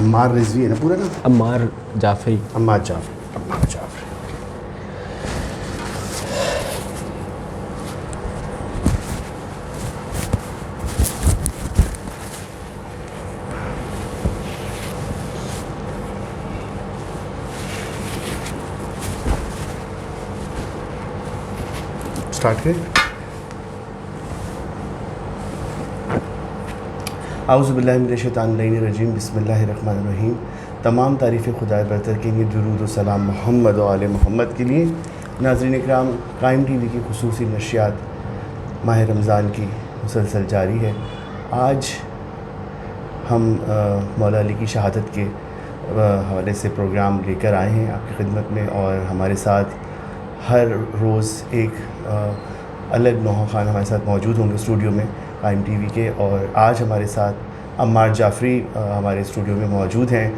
عمار رضوی ہے نا پورا نام؟ عمار جعفری. عمار جعفری. اسٹارٹ کریں. اعوذ باللہ من الشیطان الرجیم. بسم اللہ الرحمن الرحیم. تمام تعریف خدا برتر کے لیے، درود و سلام محمد و آل محمد کے لیے. ناظرین اکرام، قائم ٹی وی کی خصوصی نشریات ماہ رمضان کی مسلسل جاری ہے. آج ہم مولا علی کی شہادت کے حوالے سے پروگرام لے کر آئے ہیں آپ کی خدمت میں، اور ہمارے ساتھ ہر روز ایک الگ نوحہ خان ہمارے ساتھ موجود ہوں گے اسٹوڈیو میں قائم ٹی وی کے. اور آج ہمارے ساتھ عمار جعفری ہمارے اسٹوڈیو میں موجود ہیں.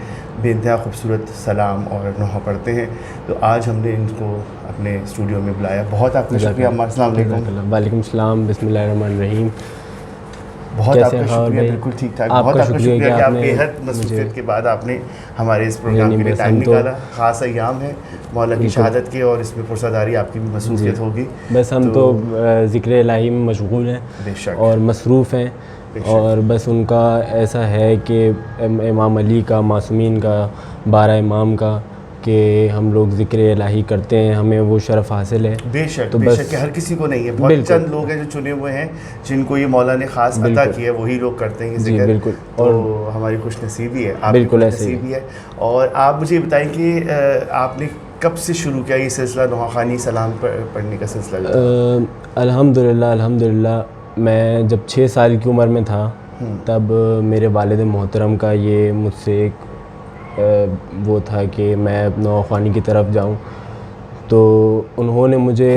بے انتہا خوبصورت سلام اور نوحہ پڑھتے ہیں. تو آج ہم نے ان کو اپنے اسٹوڈیو میں بلایا. بہت آپ کا شکریہ عمار. السلام علیکم. وعلیکم السلام. بسم اللہ الرحمن الرحیم. بہت آپ کا شکریہ. بالکل ٹھیک ٹھاک. بہت آپ کا شکریہ کہ آپ بے حد مصروفیت کے بعد آپ نے ہمارے اس پروگرام کے لیے ٹائم نکالا. خاص ایام ہے مولا کی شہادت کے، اور اس میں پرساداری آپ کی بھی مصروفیت ہوگی. بس ہم تو ذکر الہی میں مشغول ہیں اور مصروف ہیں، اور بس ان کا ایسا ہے کہ امام علی کا، معصومین کا، 12 امام کا، کہ ہم لوگ ذکر الہی کرتے ہیں، ہمیں وہ شرف حاصل ہے. بے شک بے شک کہ ہر کسی کو نہیں ہے. بہت چند لوگ ہیں جو چنے ہوئے ہیں جن کو یہ مولا نے خاص عطا کیا ہے، وہی لوگ کرتے ہیں ذکر. بالکل. اور ہماری خوش نصیبی ہے، آپ کی خوش نصیبی ہے. اور آپ مجھے بتائیں کہ آپ نے کب سے شروع کیا یہ سلسلہ نوحہ خوانی سلام پڑھنے کا سلسلہ؟ الحمدللہ میں جب 6 سال کی عمر میں تھا تب میرے والد محترم کا یہ مجھ سے ایک وہ تھا کہ میں نوحہ خوانی کی طرف جاؤں. تو انہوں نے مجھے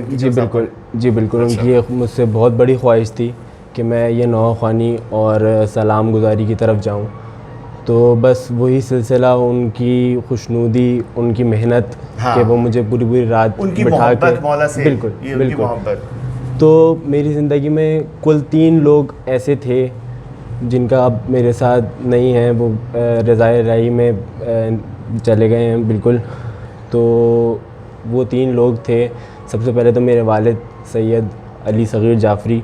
جی بالکل ان کی مجھ سے بہت بڑی خواہش تھی کہ میں یہ نوحہ خوانی اور سلام گزاری کی طرف جاؤں. تو بس وہی سلسلہ، ان کی خوشنودی، ان کی محنت کہ وہ مجھے پوری رات بٹھا کے بالکل. تو میری زندگی میں کل 3 لوگ ایسے تھے جن کا اب میرے ساتھ نہیں ہیں، وہ رضائے الہی میں چلے گئے ہیں بالکل. تو وہ 3 لوگ تھے. سب سے پہلے تو میرے والد سید علی صغیر جعفری،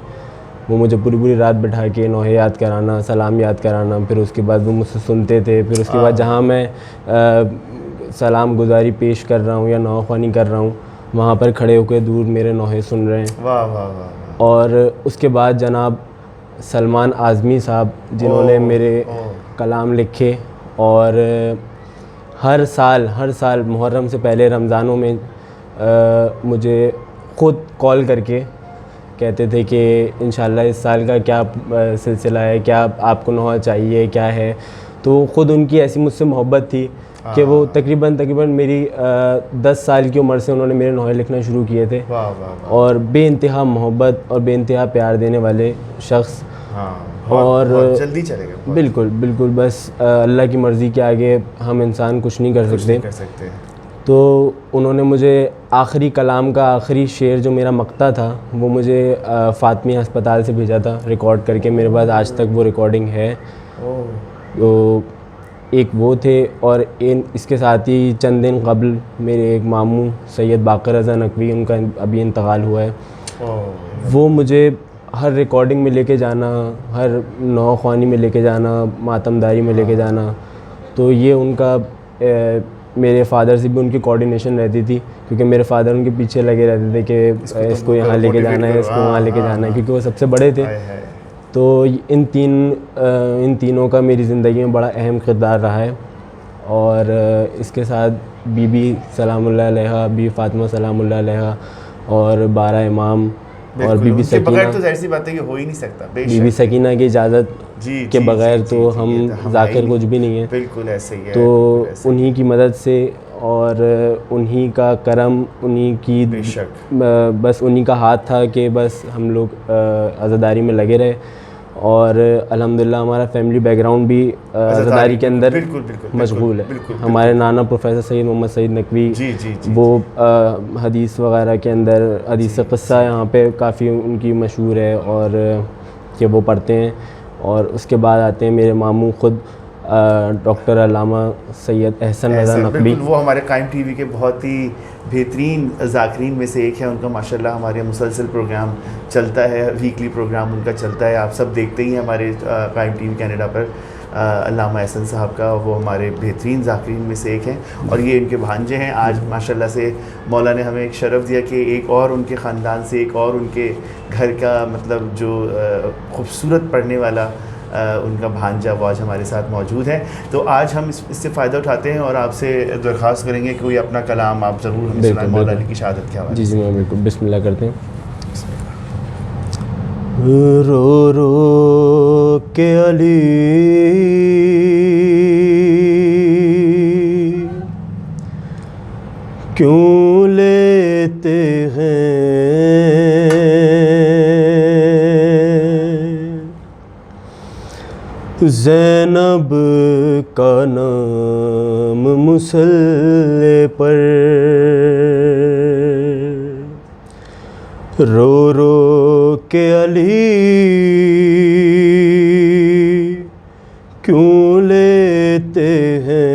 وہ مجھے پوری رات بٹھا کے نوحہ یاد کرانا، سلام یاد کرانا. پھر اس کے بعد وہ مجھ سے سنتے تھے. پھر اس کے بعد جہاں میں سلام گزاری پیش کر رہا ہوں یا نوحہ خوانی کر رہا ہوں، وہاں پر کھڑے ہو کے دور میرے نوحے سن رہے ہیں. واہ واہ واہ. اور اس کے بعد جناب سلمان اعظمی صاحب، جنہوں نے میرے کلام لکھے، اور ہر سال محرم سے پہلے رمضانوں میں مجھے خود کال کر کے کہتے تھے کہ انشاءاللہ اس سال کا کیا سلسلہ ہے، کیا آپ کو نوحہ چاہیے، کیا ہے. تو خود ان کی ایسی مجھ سے محبت تھی کہ وہ تقریباً میری 10 سال کی عمر سے انہوں نے میرے نوحے لکھنا شروع کیے تھے. اور بے انتہا محبت اور بے انتہا پیار دینے والے شخص. اور جلدی چلے گئے. بالکل بس اللہ کی مرضی کے آگے ہم انسان کچھ نہیں کر سکتے. تو انہوں نے مجھے آخری کلام کا آخری شعر جو میرا مقطع تھا وہ مجھے فاطمیہ ہسپتال سے بھیجا تھا ریکارڈ کر کے. میرے پاس آج تک وہ ریکارڈنگ ہے. تو ایک وہ تھے، اور اس کے ساتھ ہی چند دن قبل میرے ایک ماموں سید باقر رضا نقوی، ان کا ابھی انتقال ہوا ہے. وہ مجھے ہر ریکارڈنگ میں لے کے جانا، ہر نوحہ خوانی میں لے کے جانا، ماتم داری میں لے کے جانا. تو یہ ان کا میرے فادر سے بھی ان کی کوارڈینیشن رہتی تھی، کیونکہ میرے فادر ان کے پیچھے لگے رہتے تھے کہ اس کو یہاں لے کے جانا ہے، اس کو وہاں لے کے جانا ہے، کیونکہ وہ سب سے بڑے تھے. تو ان تینوں کا میری زندگی میں بڑا اہم کردار رہا ہے. اور اس کے ساتھ بی بی سلام اللہ علیہا، بی فاطمہ سلام اللہ علیہا، اور 12 امام، اور بی بی سکینہ. تو ظاہر سی بات ہے کہ ہو ہی نہیں سکتا. بی بی سکینہ کی اجازت کے بغیر تو ہم ذاکر کچھ بھی نہیں ہیں. بالکل ایسے ہی ہے. تو انہی کی مدد سے اور انہی کا کرم، انہی کی بس انہی کا ہاتھ تھا کہ بس ہم لوگ عزاداری میں لگے رہے. اور الحمدللہ ہمارا فیملی بیک گراؤنڈ بھی عزاداری کے اندر مشغول ہے. ہمارے نانا پروفیسر سید محمد سعید نقوی، وہ حدیث وغیرہ کے اندر حدیث قصہ یہاں پہ کافی ان کی مشہور ہے اور کہ وہ پڑھتے ہیں. اور اس کے بعد آتے ہیں میرے ماموں خود ڈاکٹر علامہ سید احسن رضا نقوی. بالکل وہ ہمارے قائم ٹی وی کے بہت ہی بہترین ذاکرین میں سے ایک ہے. ان کا ماشاءاللہ ہمارے مسلسل پروگرام چلتا ہے, ویکلی پروگرام ان کا چلتا ہے, آپ سب دیکھتے ہی ہیں ہمارے قائم ٹی وی کینیڈا پر. علامہ احسن صاحب کا وہ ہمارے بہترین ذاکرین میں سے ایک ہیں, اور یہ ان کے بھانجے ہیں. آج ماشاءاللہ سے مولا نے ہمیں ایک شرف دیا کہ ایک اور ان کے خاندان سے, ایک اور ان کے گھر کا مطلب جو خوبصورت پڑھنے والا ان کا بھانجا وہ آج ہمارے ساتھ موجود ہے. تو آج ہم اس سے فائدہ اٹھاتے ہیں اور آپ سے درخواست کریں گے کہ کوئی اپنا کلام آپ ضرور ہمیں سنائیں مولا علی کی شہادت کے حوالے سے. جی میں بالکل بسم اللہ کرتے ہیں. رو رو کے علی کیوں لیتے ہیں زینب کا نام مصلی پر, رو رو کے علی کیوں لیتے ہیں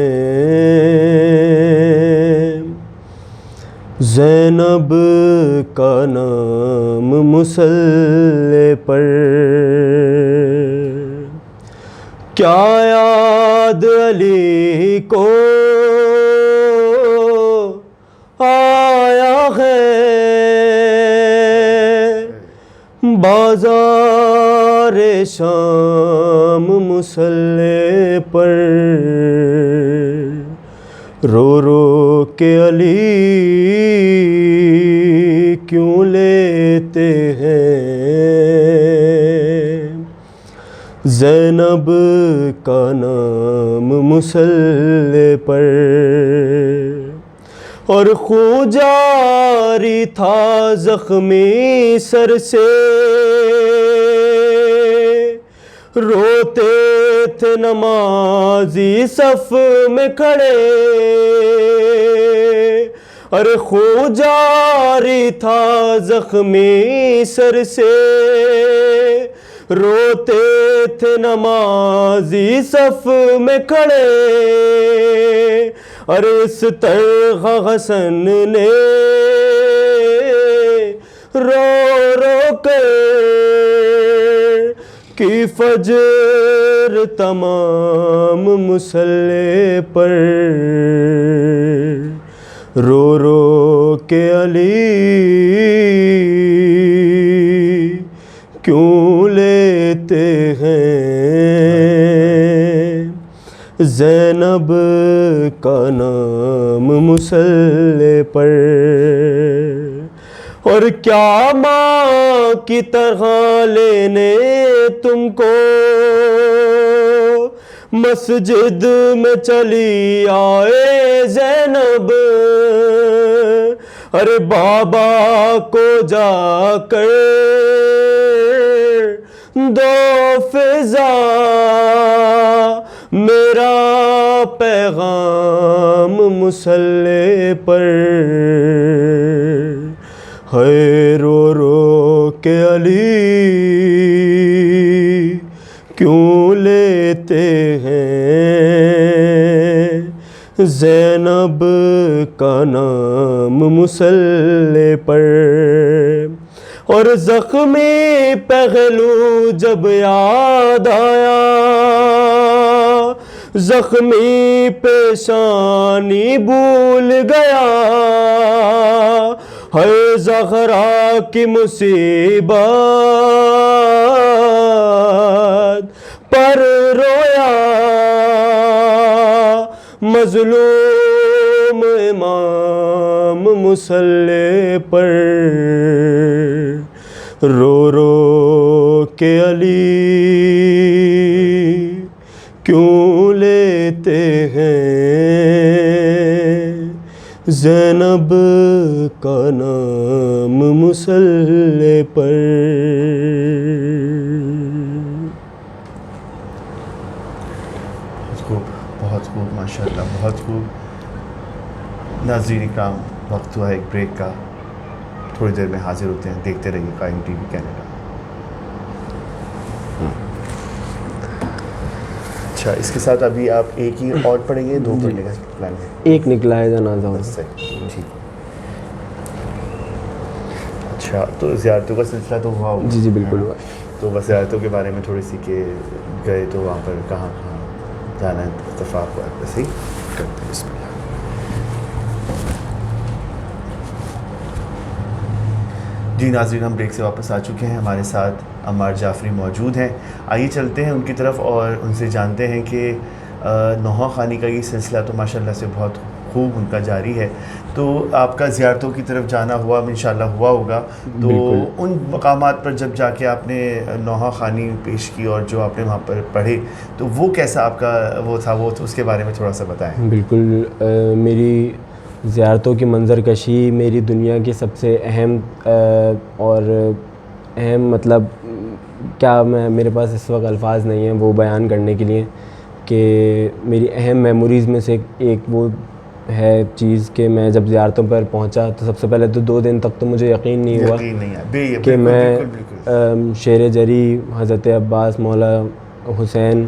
زینب کا نام مصلی پر. کیا یاد علی کو آیا ہے بازار شام مصلی پر, رو رو کے علی کیوں لیتے ہیں زینب کا نام مصلی پر. اور خون جاری تھا زخمی سر سے روتے تھے نمازی صف میں کھڑے, ارے خون جاری تھا زخمی سر سے روتے تھے نمازی صف میں کھڑے, ارے اس طرح حسن نے رو رو کر کی فجر تمام مصلی پر, رو رو کے علی کیوں لیتے ہیں زینب کا نام مصلی پر. اور کیا ماں کی طرح لینے تم کو مسجد میں چلی آئے زینب, ارے بابا کو جا کر دو فضا میرا پیغام مصلی پر, ہے رو رو کے علی کیوں لیتے ہیں زینب کا نام مصلی پر. اور زخمی پہلو جب یاد آیا زخمی پیشانی بھول گیا, ہے زہرا کی مصیبت پر رویا مظلوم امام مصلی پر, رو رو کے علی کیوں لیتے ہیں زینب کا نام مصلی پر. بہت خوب ماشاءاللہ, بہت خوب. ناظرین اکرام, وقت ہوا ایک بریک کا, تھوڑی دیر میں حاضر ہوتے ہیں. دیکھتے رہیے قائم ٹی وی کینیڈا. اچھا، اس کے ساتھ ابھی آپ ایک ہی اور پڑھیں گے، 2 پڑھنے کا پلان ہے؟ ایک نکلا ہے جنازہ بس سے جی. اچھا، تو زیارتوں کا سلسلہ تو ہوا ہوگا. جی بالکل ہوا. تو بس زیارتوں کے بارے میں تھوڑی سی کہ گئے تو وہاں پر کہاں کہاں جانا اتفاق ہوا، ویسے ہی کرتے ہیں. بسم اللہ. جی ناظرین، ہم بریک سے واپس آ چکے ہیں. ہمارے ساتھ عمار جعفری موجود ہیں. آئیے چلتے ہیں ان کی طرف اور ان سے جانتے ہیں کہ نوحہ خوانی کا یہ سلسلہ تو ماشاءاللہ سے بہت خوب ان کا جاری ہے. تو آپ کا زیارتوں کی طرف جانا ہوا انشاءاللہ ہوا ہوگا، تو ان مقامات پر جب جا کے آپ نے نوحہ خوانی پیش کی اور جو آپ نے وہاں پر پڑھے، تو وہ کیسا آپ کا وہ تھا، وہ اس کے بارے میں تھوڑا سا بتائیں. بالکل. میری زیارتوں کی منظر کشی میری دنیا کی سب سے اہم اور اہم مطلب کیا میرے پاس اس وقت الفاظ نہیں ہیں وہ بیان کرنے کے لیے کہ میری اہم میموریز میں سے ایک وہ ہے چیز کہ میں جب زیارتوں پر پہنچا تو سب سے پہلے تو 2 دن تک تو مجھے یقین نہیں ہوا کہ میں شیر جری حضرت عباس مولا حسین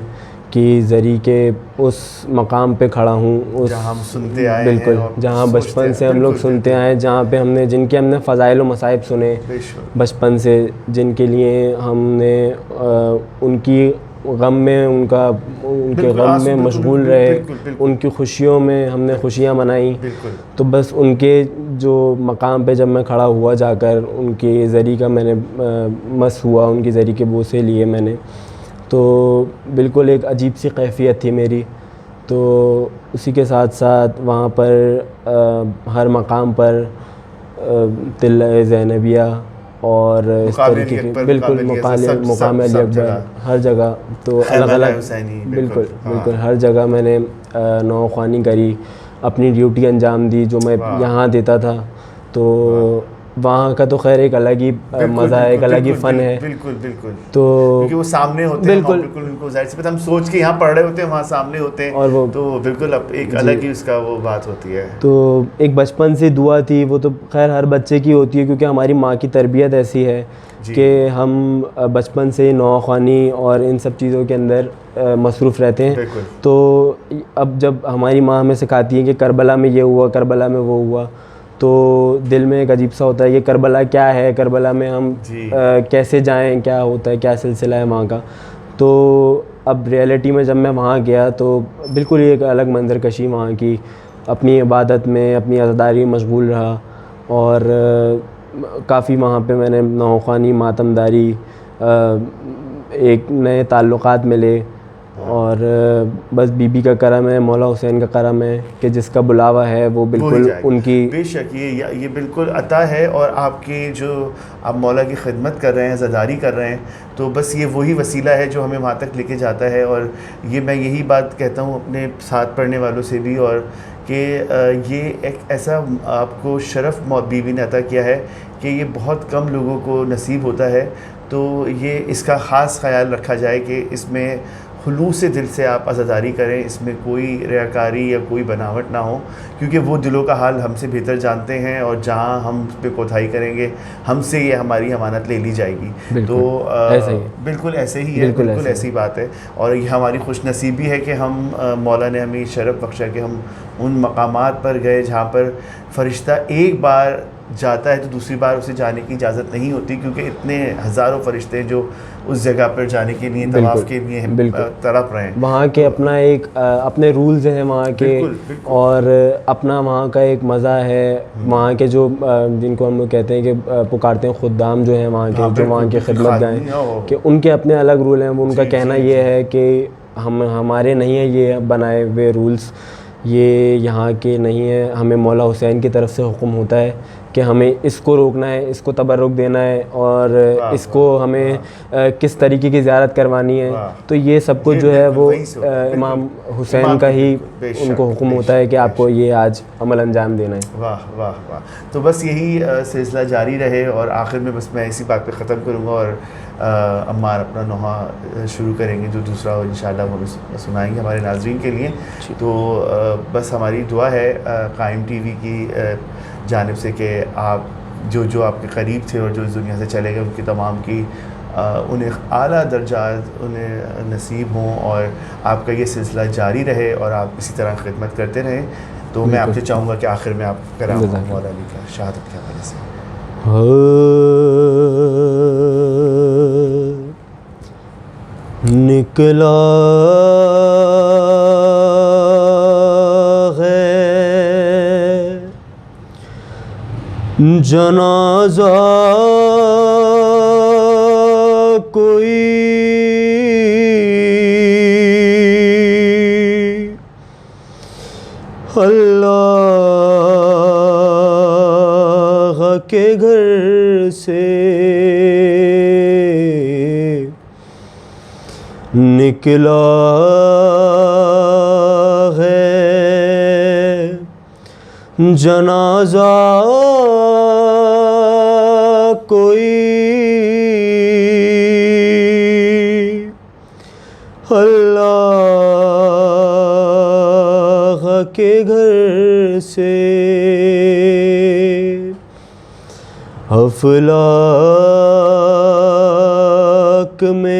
کی زری کے اس مقام پہ کھڑا ہوں، اس جہاں ہم سنتے آئے ہیں، بالکل جہاں بچپن سے ہم لوگ سنتے آئے ہیں، جہاں پہ ہم نے جن کے ہم نے فضائل و مصائب سنے بچپن سے، جن کے لیے ہم نے ان کی غم میں ان کے غم میں مشغول رہے، ان کی خوشیوں میں ہم نے خوشیاں منائیں. تو بس ان کے جو مقام پہ جب میں کھڑا ہوا جا کر ان کی زری کا میں نے مس ہوا، ان کی زری کے بوسے لیے میں نے، تو بالکل ایک عجیب سی کیفیت تھی میری. تو اسی کے ساتھ ساتھ وہاں پر ہر مقام پر تلہ زینبیہ اور اس طریقے کے بالکل مقام علی اکبر ہر جگہ، تو الگ الگ بالکل ہر جگہ میں نے نوحہ خوانی کری، اپنی ڈیوٹی انجام دی جو میں یہاں دیتا تھا. تو وہاں کا تو خیر ایک الگ ہی مزہ ہے، ایک الگ ہی فن ہے. بالکل تو کیونکہ وہ سامنے ہوتے ہیں، بالکل ان کو ظاہر سی بات ہم سوچ کے یہاں پڑھ رہے ہوتے ہیں، وہاں سامنے ہوتے ہیں، اور وہ تو بالکل ایک الگ ہی اس کا وہ بات ہوتی ہے. تو ایک بچپن سے دعا تھی، وہ تو خیر ہر بچے کی ہوتی ہے کیونکہ ہماری ماں کی تربیت ایسی ہے کہ ہم بچپن سے نوحہ خوانی اور ان سب چیزوں کے اندر مصروف رہتے ہیں. تو اب جب ہماری ماں ہمیں سکھاتی ہے کہ کربلا میں یہ ہوا، کربلا میں وہ ہوا، تو دل میں ایک عجیب سا ہوتا ہے کہ کربلا کیا ہے، کربلا میں ہم کیسے جائیں، کیا ہوتا ہے، کیا سلسلہ ہے وہاں کا. تو اب ریئلٹی میں جب میں وہاں گیا تو بالکل ایک الگ منظر کشی وہاں کی، اپنی عبادت میں اپنی عزاداری میں مشغول رہا، اور کافی وہاں پہ میں نے نوحہ خوانی، ماتم داری، ایک نئے تعلقات ملے. اور بس بی بی کا کرم ہے، مولا حسین کا کرم ہے کہ جس کا بلاوا ہے وہ بالکل ان کی بے شک یہ بالکل عطا ہے. اور آپ کے جو آپ مولا کی خدمت کر رہے ہیں، عزاداری کر رہے ہیں، تو بس یہ وہی وسیلہ ہے جو ہمیں وہاں تک لے کے جاتا ہے. اور یہ میں یہی بات کہتا ہوں اپنے ساتھ پڑھنے والوں سے بھی، اور کہ یہ ایک ایسا آپ کو شرف بیوی نے عطا کیا ہے کہ یہ بہت کم لوگوں کو نصیب ہوتا ہے. تو یہ اس کا خاص خیال رکھا جائے کہ اس میں خلوص دل سے آپ عزاداری کریں، اس میں کوئی ریاکاری یا کوئی بناوٹ نہ ہو، کیونکہ وہ دلوں کا حال ہم سے بہتر جانتے ہیں، اور جہاں ہم اس پہ کوتاہی کریں گے ہم سے یہ ہماری امانت لے لی جائے گی. تو بالکل ایسے ہی ہے، بالکل ایسی بات ہے. اور یہ ہماری خوش نصیبی ہے کہ ہم مولا نے ہمیں شرف بخشا کہ ہم ان مقامات پر گئے جہاں پر فرشتہ ایک بار جاتا ہے تو دوسری بار اسے جانے کی اجازت نہیں ہوتی، کیونکہ اتنے ہزاروں فرشتے جو اس جگہ پر جانے کے لیے طواف کے لیے تڑپ رہے ہیں. وہاں کے اپنا ایک اپنے رولز ہیں وہاں کے، اور اپنا وہاں کا ایک مزہ ہے. وہاں کے جو جن کو ہم لوگ کہتے ہیں کہ پکارتے ہیں خدام جو ہیں وہاں کے، جو وہاں کے خدمت گائیں، کہ ان کے اپنے الگ رول ہیں. ان کا کہنا یہ ہے کہ ہمارے نہیں ہیں یہ بنائے ہوئے رولز، یہ یہاں کے نہیں ہیں. ہمیں مولا حسین کی طرف سے حکم ہوتا ہے کہ ہمیں اس کو روکنا ہے، اس کو تبرک دینا ہے، اور اس کو ہمیں کس طریقے کی زیارت کروانی ہے. تو یہ سب کچھ جو ہے وہ امام حسین کا ہی ان کو حکم ہوتا ہے کہ آپ کو یہ آج عمل انجام دینا ہے. واہ واہ واہ. تو بس یہی سلسلہ جاری رہے، اور آخر میں بس میں اسی بات پہ ختم کروں گا، اور عمار اپنا نوحہ شروع کریں گے جو دوسرا انشاءاللہ وہ سنائیں گے ہمارے ناظرین کے لیے. تو بس ہماری دعا ہے قائم ٹی وی کی جانب سے کہ آپ جو آپ کے قریب تھے اور جو اس دنیا سے چلے گئے ان کی تمام کی انہیں اعلیٰ درجات انہیں نصیب ہوں اور آپ کا یہ سلسلہ جاری رہے اور آپ اسی طرح خدمت کرتے رہیں. تو میں آپ سے چاہوں گا کہ آخر میں آپ کرام مولا علی کا شہادت کے حوالے سے. نکلا ہے جنازہ کوئی اللہ کے گھر سے نکلا ہے جنازہ کوئی اللہ کے گھر سے. افلاک میں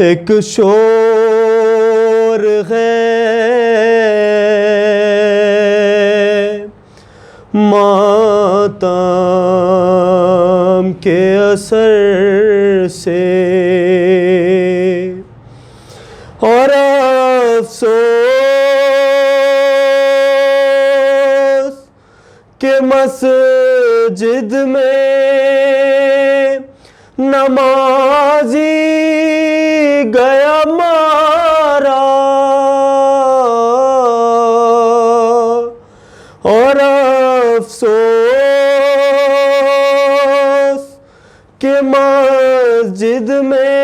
ایک شور ہے ماتم کے اثر سے اور افسوس کہ مسجد میں نمازی گیا مارا اور افسوس کہ مسجد میں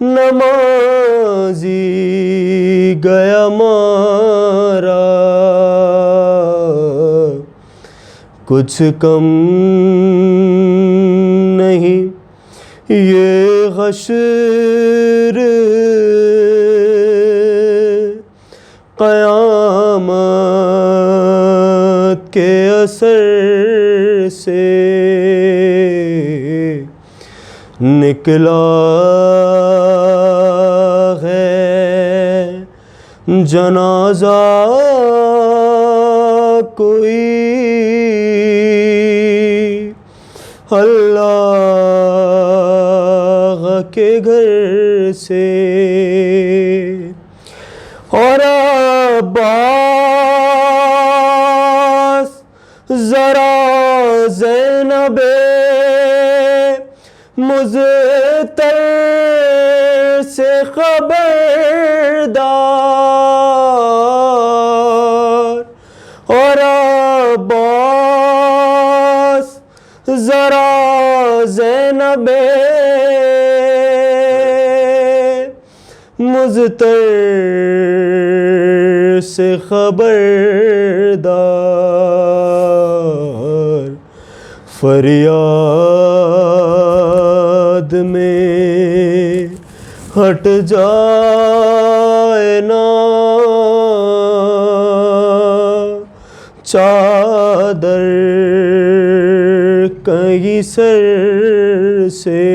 نمازی گیا مارا. کچھ کم نہیں یہ حشر قیامت کے اثر سے نکلا ہے جنازہ کوئی اللہ کے گھر سے. اور عباس ذرا زینب مضطر سے خبردار اور عباس ذرا زینب مضطر سے خبردار. فریاد میں ہٹ جائے نا چادر کہیں سر سے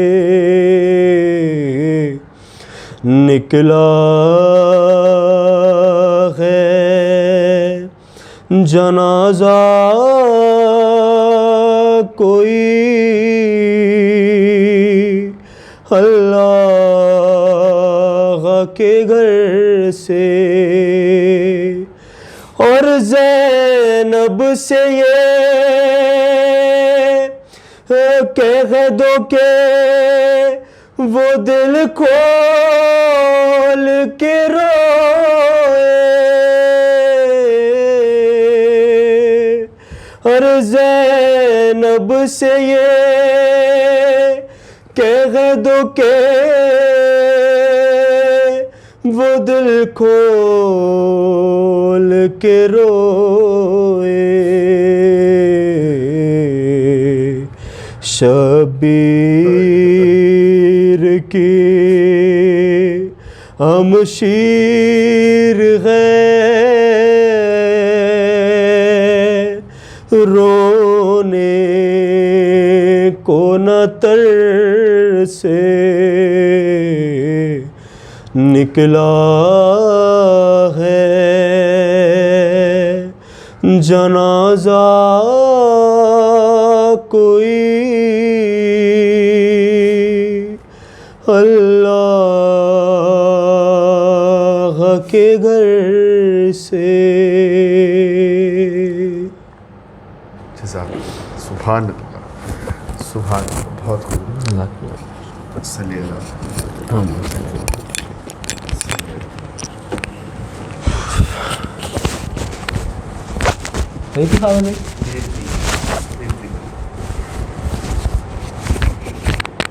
نکلا ہے جنازہ کوئی اللہ کے گھر سے. اور زینب سے یہ کہہ دو کہ وہ دل کھول کے روئے. اور زینب سے یہ کہہ دو کہ وہ دل کھول کے روئے. شبیر کی ہم شیر ہے رونے کو نہ تر سے نکلا ہے جنازہ کوئی اللہ کے گھر سے. سبحان اللہ سبحان اللہ, بہت خوب. صلی اللہ. صحیح تھی خاون بھائی.